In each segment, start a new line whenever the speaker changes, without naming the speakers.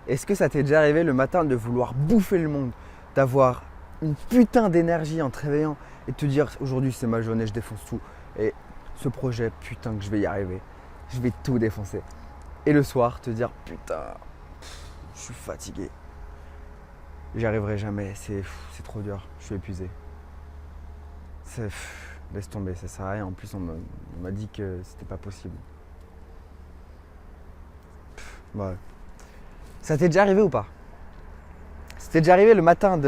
Est-ce que ça t'est déjà arrivé le matin de vouloir bouffer le monde, d'avoir une putain d'énergie en te réveillant et de te dire aujourd'hui c'est ma journée, je défonce tout et ce projet, putain que je vais y arriver, je vais tout défoncer. Et le soir te dire putain, je suis fatigué, j'y arriverai jamais, c'est trop dur, je suis épuisé. Laisse tomber, ça sert à rien. En plus on m'a dit que c'était pas possible. Ouais. Ça t'est déjà arrivé ou pas? C'était déjà arrivé le matin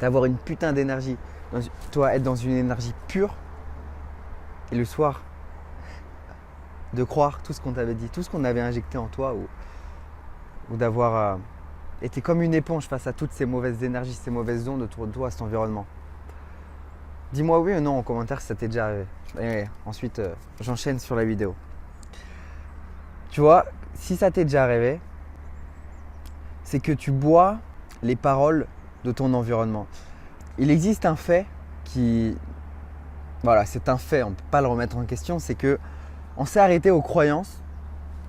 d'avoir une putain d'énergie, toi être dans une énergie pure, et le soir de croire tout ce qu'on t'avait dit, tout ce qu'on avait injecté en toi, ou d'avoir été comme une éponge face à toutes ces mauvaises énergies, ces mauvaises ondes autour de toi, cet environnement. Dis-moi oui ou non en commentaire si ça t'est déjà arrivé. Et ensuite j'enchaîne sur la vidéo. Tu vois, si ça t'est déjà arrivé, c'est que tu bois les paroles de ton environnement. Il existe un fait voilà, c'est un fait, on ne peut pas le remettre en question, c'est que on s'est arrêté aux croyances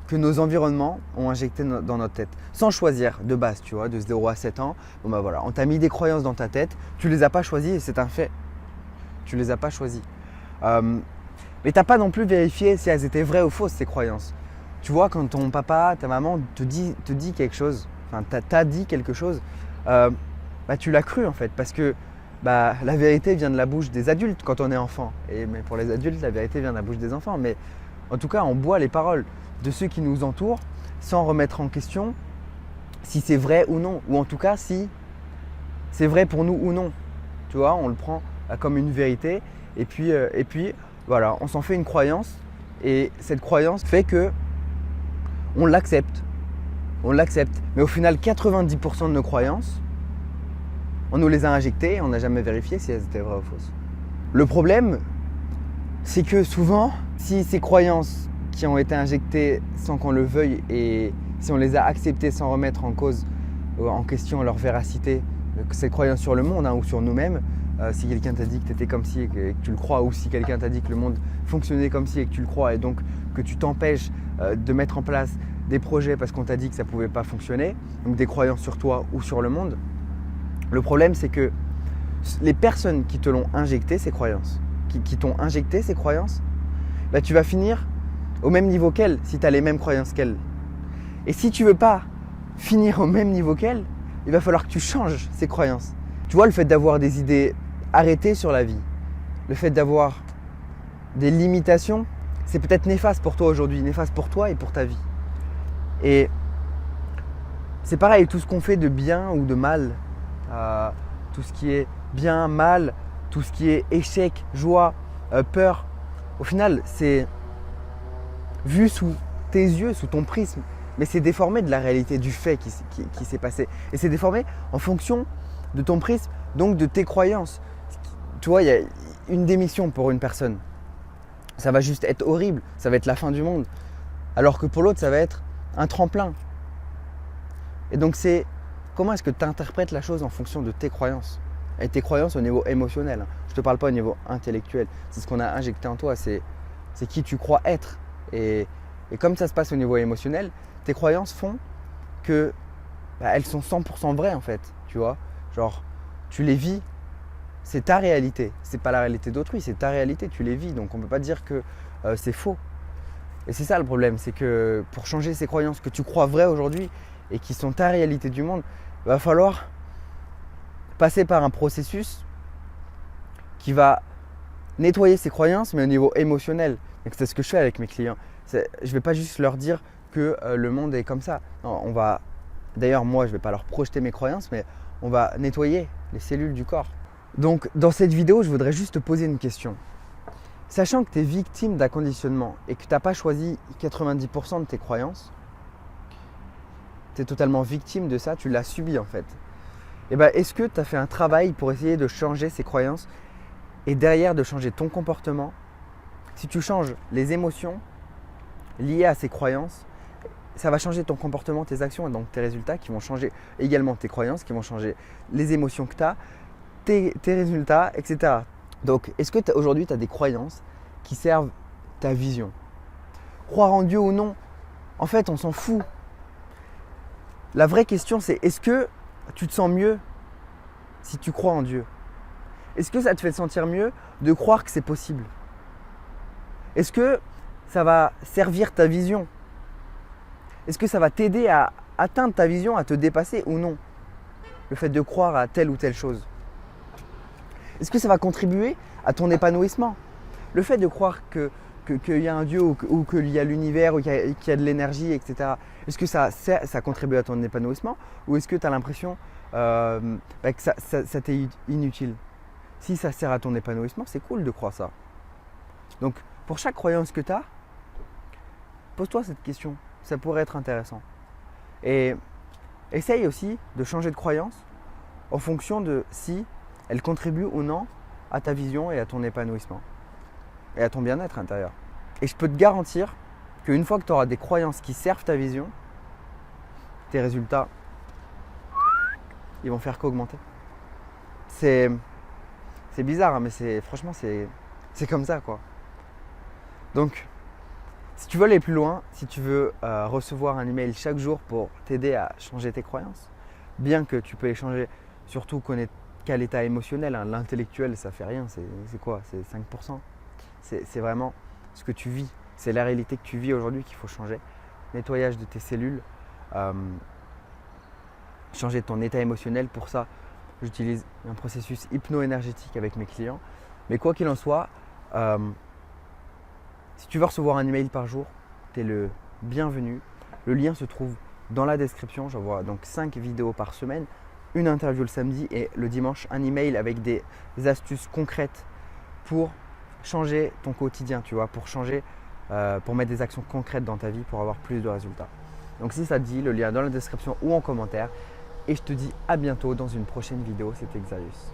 que nos environnements ont injectées dans notre tête, sans choisir de base, tu vois, de 0 à 7 ans. Bon bah voilà, on t'a mis des croyances dans ta tête, tu les as pas choisies et c'est un fait. Tu les as pas choisies. Mais t'as pas non plus vérifié si elles étaient vraies ou fausses, ces croyances. Tu vois, quand ton papa, ta maman te dit quelque chose, enfin t'a dit quelque chose, bah, tu l'as cru en fait, parce que bah, la vérité vient de la bouche des adultes quand on est enfant. Mais pour les adultes, la vérité vient de la bouche des enfants. Mais en tout cas, on boit les paroles de ceux qui nous entourent sans remettre en question si c'est vrai ou non, ou en tout cas si c'est vrai pour nous ou non. Tu vois, on le prend comme une vérité et puis voilà, on s'en fait une croyance et cette croyance fait que on l'accepte. Mais au final, 90% de nos croyances, on nous les a injectées et on n'a jamais vérifié si elles étaient vraies ou fausses. Le problème, c'est que souvent, si ces croyances qui ont été injectées sans qu'on le veuille et si on les a acceptées sans remettre en cause, en question leur véracité, ces croyances sur le monde ou sur nous-mêmes, si quelqu'un t'a dit que tu étais comme ci et que tu le crois, ou si quelqu'un t'a dit que le monde fonctionnait comme ci et que tu le crois et donc que tu t'empêches de mettre en place des projets parce qu'on t'a dit que ça ne pouvait pas fonctionner, donc des croyances sur toi ou sur le monde. Le problème, c'est que les personnes qui te l'ont injecté, ces croyances, qui t'ont injecté ces croyances, bah, tu vas finir au même niveau qu'elles si tu as les mêmes croyances qu'elles. Et si tu ne veux pas finir au même niveau qu'elles, il va falloir que tu changes ces croyances. Tu vois, le fait d'avoir des idées arrêtées sur la vie, le fait d'avoir des limitations, c'est peut-être néfaste pour toi aujourd'hui, néfaste pour toi et pour ta vie. Et c'est pareil, tout ce qu'on fait de bien ou de mal, tout ce qui est bien, mal, tout ce qui est échec, joie, peur, au final, c'est vu sous tes yeux, sous ton prisme, mais c'est déformé de la réalité du fait qui s'est passé. Et c'est déformé en fonction de ton prisme, donc de tes croyances. Tu vois, il y a une démission pour une personne. Ça va juste être horrible, ça va être la fin du monde. Alors que pour l'autre, ça va être un tremplin. Et donc c'est comment est-ce que tu interprètes la chose en fonction de tes croyances. Et tes croyances au niveau émotionnel. Je ne te parle pas au niveau intellectuel. C'est ce qu'on a injecté en toi, c'est qui tu crois être. Et comme ça se passe au niveau émotionnel, tes croyances font que elles sont 100% vraies en fait. Tu vois, genre tu les vis, c'est ta réalité. C'est pas la réalité d'autrui, c'est ta réalité, tu les vis. Donc on ne peut pas dire que c'est faux. Et c'est ça le problème, c'est que pour changer ces croyances que tu crois vraies aujourd'hui et qui sont ta réalité du monde, il va falloir passer par un processus qui va nettoyer ces croyances, mais au niveau émotionnel. Donc c'est ce que je fais avec mes clients. Je ne vais pas juste leur dire que le monde est comme ça. Non, d'ailleurs, moi, je ne vais pas leur projeter mes croyances, mais on va nettoyer les cellules du corps. Donc, dans cette vidéo, je voudrais juste te poser une question. Sachant que tu es victime d'un conditionnement et que tu n'as pas choisi 90% de tes croyances, tu es totalement victime de ça, tu l'as subi en fait. Et ben, est-ce que tu as fait un travail pour essayer de changer ces croyances et derrière de changer ton comportement? Si tu changes les émotions liées à ces croyances, ça va changer ton comportement, tes actions et donc tes résultats qui vont changer également tes croyances, qui vont changer les émotions que tu as, tes résultats, etc. Donc, est-ce que aujourd'hui tu as des croyances qui servent ta vision? Croire en Dieu ou non, en fait, on s'en fout. La vraie question, c'est est-ce que tu te sens mieux si tu crois en Dieu? Est-ce que ça te fait sentir mieux de croire que c'est possible? Est-ce que ça va servir ta vision? Est-ce que ça va t'aider à atteindre ta vision, à te dépasser ou non? Le fait de croire à telle ou telle chose. Est-ce que ça va contribuer à ton épanouissement? Le fait de croire qu'il y a un Dieu ou qu'il y a l'univers ou qu'il y a de l'énergie, etc. Est-ce que ça contribue à ton épanouissement ou est-ce que tu as l'impression que ça t'est inutile? Si ça sert à ton épanouissement, c'est cool de croire ça. Donc, pour chaque croyance que tu as, pose-toi cette question. Ça pourrait être intéressant. Et essaye aussi de changer de croyance en fonction de si elle contribue ou non à ta vision et à ton épanouissement et à ton bien-être intérieur. Et je peux te garantir qu'une fois que tu auras des croyances qui servent ta vision, tes résultats, ils vont faire qu'augmenter. C'est bizarre, hein, mais franchement, c'est comme ça, quoi. Donc, si tu veux aller plus loin, si tu veux recevoir un email chaque jour pour t'aider à changer tes croyances, bien que tu peux les changer, surtout connaître quel état émotionnel, hein. L'intellectuel, ça fait rien, c'est quoi? C'est 5%. C'est vraiment ce que tu vis, c'est la réalité que tu vis aujourd'hui qu'il faut changer. Nettoyage de tes cellules, changer ton état émotionnel. Pour ça, j'utilise un processus hypno-énergétique avec mes clients. Mais quoi qu'il en soit, si tu veux recevoir un email par jour, tu es le bienvenu. Le lien se trouve dans la description. J'envoie donc 5 vidéos par semaine, une interview le samedi et le dimanche, un email avec des astuces concrètes pour changer ton quotidien, tu vois, pour changer, pour mettre des actions concrètes dans ta vie pour avoir plus de résultats. Donc si ça te dit, le lien dans la description ou en commentaire. Et je te dis à bientôt dans une prochaine vidéo. C'était Xarius.